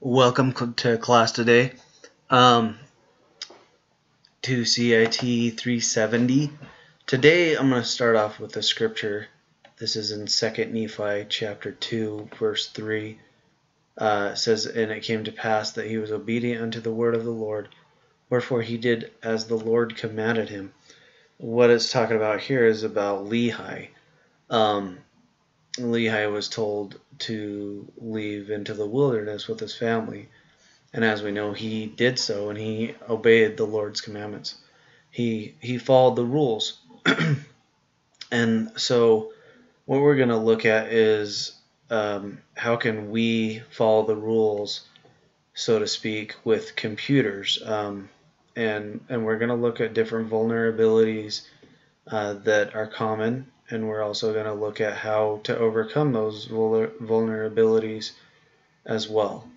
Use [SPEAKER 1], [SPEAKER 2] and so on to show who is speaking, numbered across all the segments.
[SPEAKER 1] Welcome to class today. To CIT 370. Today I'm going to start off with a scripture. This is in 2 Nephi chapter 2 verse 3. It says, "And it came to pass that he was obedient unto the word of the Lord, wherefore he did as the Lord commanded him." What it's talking about here is about Lehi. Lehi was told to leave into the wilderness with his family. And as we know, he did so, and he obeyed the Lord's commandments. He followed the rules. And so what we're going to look at is how can we follow the rules, so to speak, with computers. And we're going to look at different vulnerabilities that are common, and we're also going to look at how to overcome those vulnerabilities as well.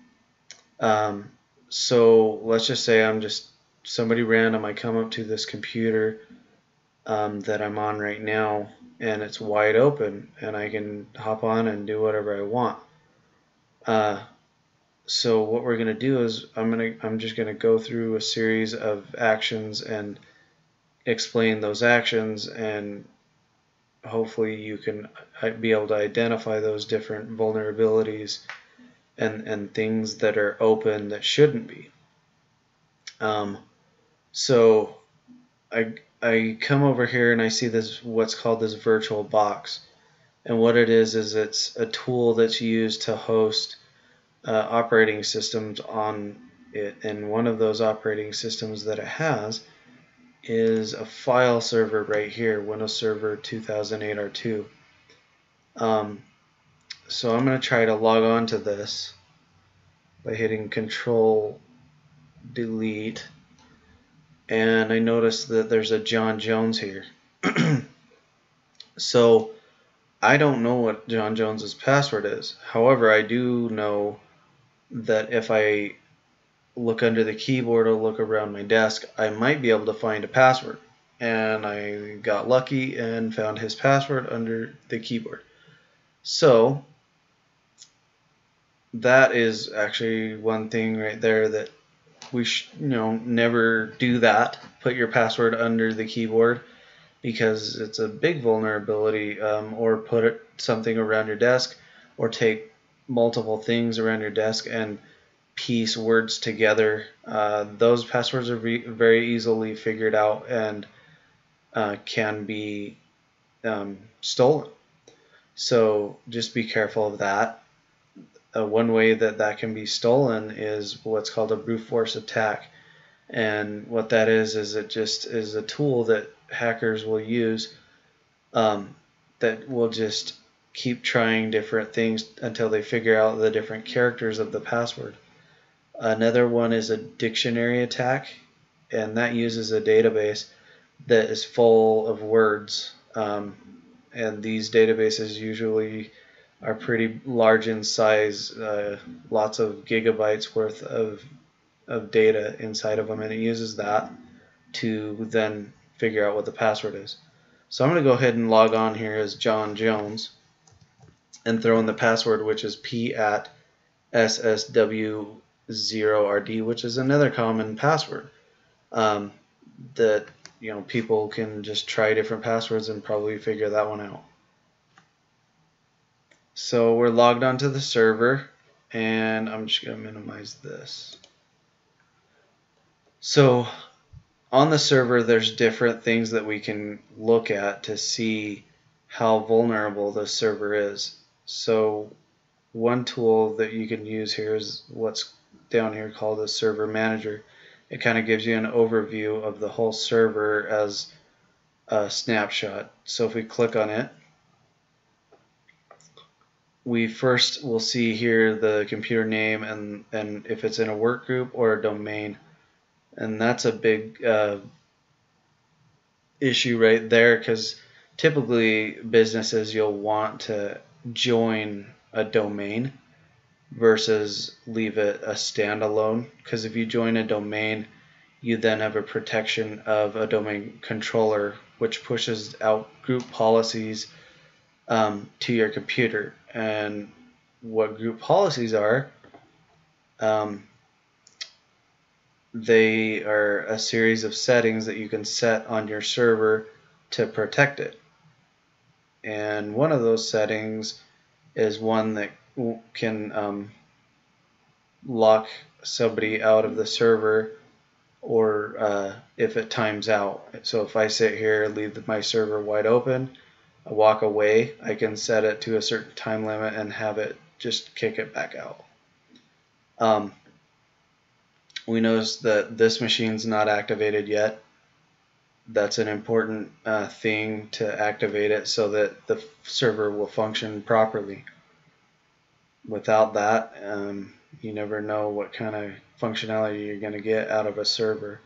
[SPEAKER 1] So let's just say I'm just somebody random. I come up to this computer that I'm on right now, and it's wide open, and I can hop on and do whatever I want. So what we're gonna do is I'm just gonna go through a series of actions and explain those actions, and hopefully you can be able to identify those different vulnerabilities and things that are open that shouldn't be. So I come over here and I see this what's called this virtual box, and what it is it's a tool that's used to host operating systems on it, and one of those operating systems that it has is a file server right here, Windows Server 2008 R2. So I'm going to try to log on to this by hitting Control Delete, and I noticed that there's a John Jones here. So I don't know what John Jones's password is. However, I do know that if I look under the keyboard or look around my desk, I might be able to find a password. And I got lucky and found his password under the keyboard. So that is actually one thing right there that we never do that. Put your password under the keyboard, because it's a big vulnerability. Or put something around your desk, or take multiple things around your desk and piece words together. Those passwords are very easily figured out and can be stolen. So just be careful of that. One way that can be stolen is what's called a brute force attack. And what that is it just is a tool that hackers will use that will just keep trying different things until they figure out the different characters of the password. Another one is a dictionary attack, and that uses a database that is full of words. And these databases usually are pretty large in size, lots of gigabytes worth of data inside of them, and it uses that to then figure out what the password is. So I'm going to go ahead and log on here as John Jones and throw in the password, which is p@ssw0rd, which is another common password that people can just try different passwords and probably figure that one out. So we're logged onto the server, and I'm just going to minimize this. So on the server, there's different things that we can look at to see how vulnerable the server is. So one tool that you can use here is what's down here called a server manager. It kind of gives you an overview of the whole server as a snapshot. So if we click on it, we first will see here the computer name and if it's in a work group or a domain. And that's a big issue right there, because typically businesses, you'll want to join a domain versus leave it a standalone, because if you join a domain, you then have a protection of a domain controller, which pushes out group policies to your computer. And what group policies are They are a series of settings that you can set on your server to protect it. And one of those settings is one that can lock somebody out of the server, or if it times out. So if I sit here, leave my server wide open, I walk away, I can set it to a certain time limit and have it just kick it back out. We notice that this machine's not activated yet. That's an important thing to activate it so that the server will function properly. Without that, you never know what kind of functionality you're going to get out of a server.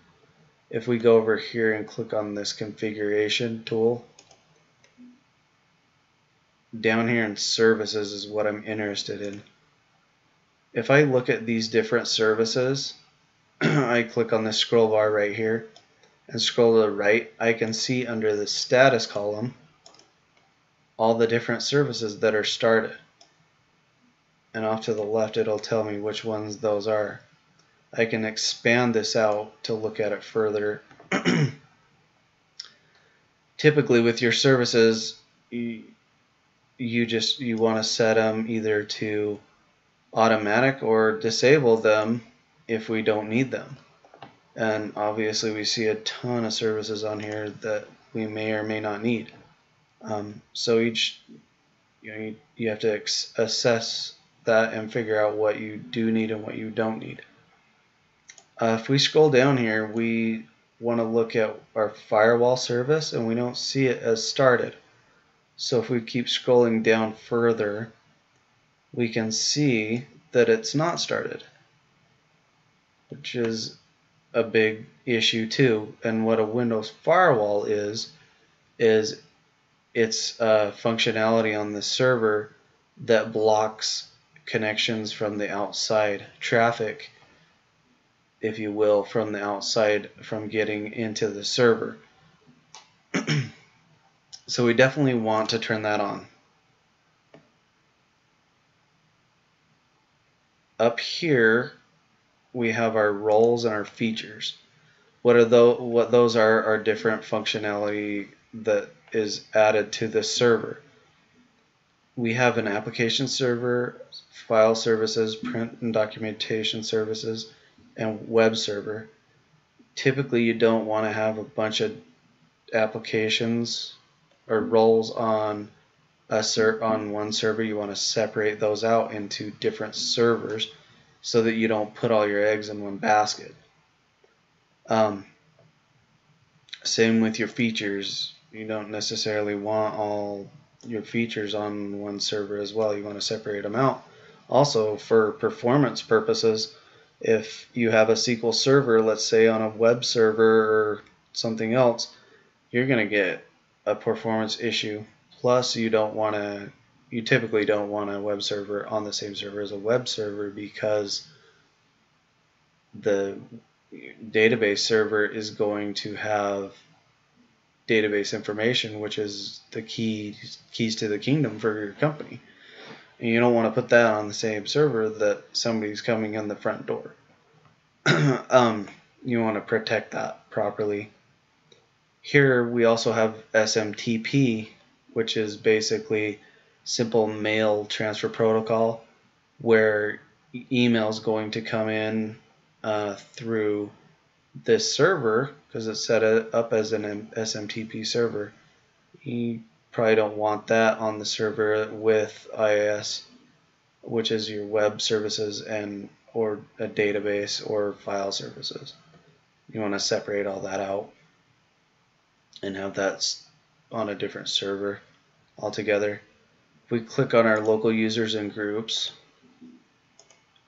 [SPEAKER 1] If we go over here and click on this configuration tool, down here in services is what I'm interested in. If I look at these different services, I click on this scroll bar right here and scroll to the right, I can see under the status column all the different services that are started. And off to the left it'll tell me which ones those are. I can expand this out to look at it further. Typically with your services, you want to set them either to automatic or disable them if we don't need them. And obviously we see a ton of services on here that we may or may not need. So each, you have to assess that and figure out what you do need and what you don't need. If we scroll down here, we want to look at our firewall service and we don't see it as started. So if we keep scrolling down further, we can see that it's not started, which is a big issue too. And what a Windows firewall is it's a functionality on the server that blocks connections from the outside, traffic, if you will, from the outside from getting into the server. So we definitely want to turn that on. Up here we have our roles and our features. What those are different functionality that is added to the server. We have an application server, file services, print and documentation services, and web server. Typically you don't want to have a bunch of applications or roles on one server. You want to separate those out into different servers so that you don't put all your eggs in one basket. Same with your features. You don't necessarily want all your features on one server as well. You want to separate them out. Also, for performance purposes, if you have a SQL server, let's say on a web server or something else, you're going to get a performance issue. Plus, you typically don't want a web server on the same server as a web server because the database server is going to have database information, which is the keys to the kingdom for your company. And you don't want to put that on the same server that somebody's coming in the front door. You want to protect that properly. Here we also have SMTP, which is basically simple mail transfer protocol, where email is going to come in through this server because it's set up as an SMTP server. You probably don't want that on the server with IIS, which is your web services or a database or file services. You want to separate all that out and have that on a different server altogether. If we click on our local users and groups,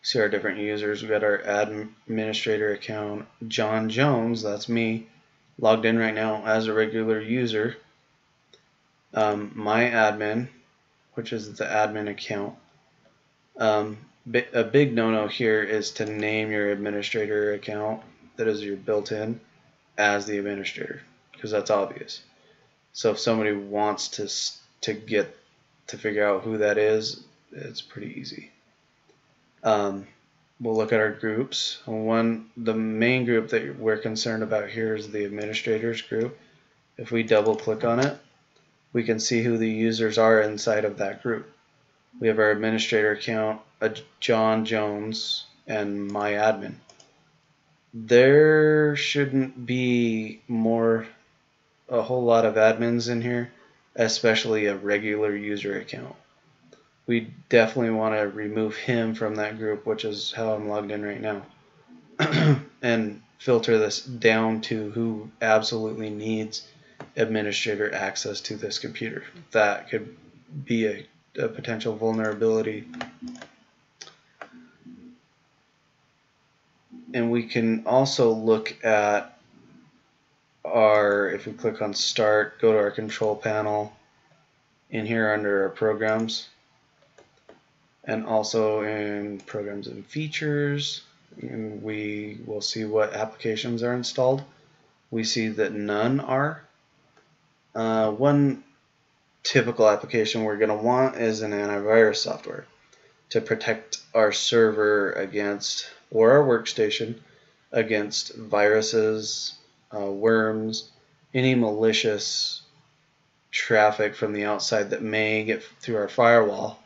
[SPEAKER 1] see our different users. We got our administrator account, John Jones, that's me, logged in right now as a regular user. My admin, which is the admin account. A big no-no here is to name your administrator account that is your built-in as the administrator, because that's obvious. So if somebody wants to figure out who that is, it's pretty easy. we'll look at our groups. The main group that we're concerned about here is the administrators group. If we double click on it, we can see who the users are inside of that group. We have our administrator account, a John Jones, and my admin. There shouldn't be a whole lot of admins in here, especially a regular user account. We definitely want to remove him from that group, which is how I'm logged in right now, and filter this down to who absolutely needs administrator access to this computer. That could be a potential vulnerability. And we can also look at if we click on Start, go to our control panel, in here under our programs, and also in Programs and Features, and we will see what applications are installed. We see that none are. One typical application we're going to want is an antivirus software to protect our server against, or our workstation, against viruses, worms, any malicious traffic from the outside that may get through our firewall.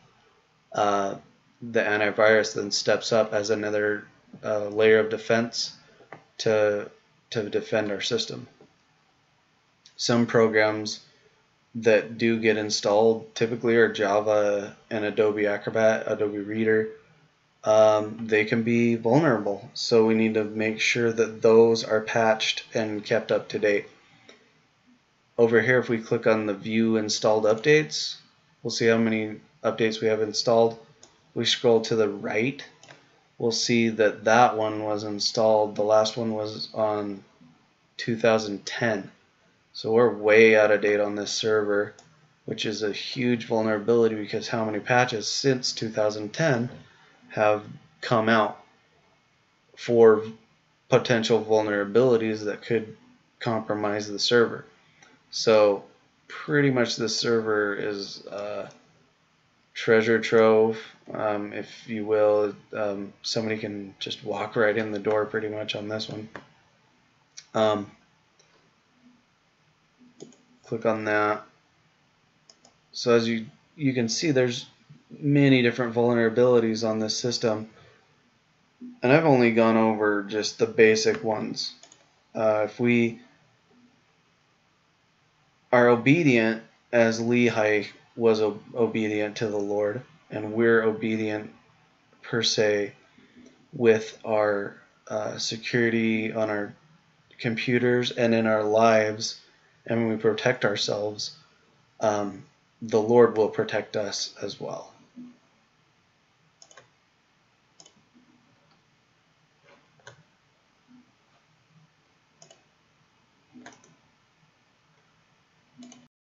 [SPEAKER 1] The antivirus then steps up as another layer of defense to defend our system. Some programs that do get installed typically are Java and Adobe Acrobat, Adobe Reader. They can be vulnerable, so we need to make sure that those are patched and kept up to date. Over here, if we click on the View Installed Updates, we'll see how many updates we have installed. We scroll to the right, we'll see that that one was installed. The last one was on 2010. So we're way out of date on this server, which is a huge vulnerability because how many patches since 2010 have come out for potential vulnerabilities that could compromise the server. So pretty much this server is treasure trove, if you will. Somebody can just walk right in the door pretty much on this one. Click on that. So as you can see, there's many different vulnerabilities on this system, and I've only gone over just the basic ones. If we are obedient, as Lehi was obedient to the Lord, and we're obedient per se with our security on our computers and in our lives, and when we protect ourselves, the Lord will protect us as well.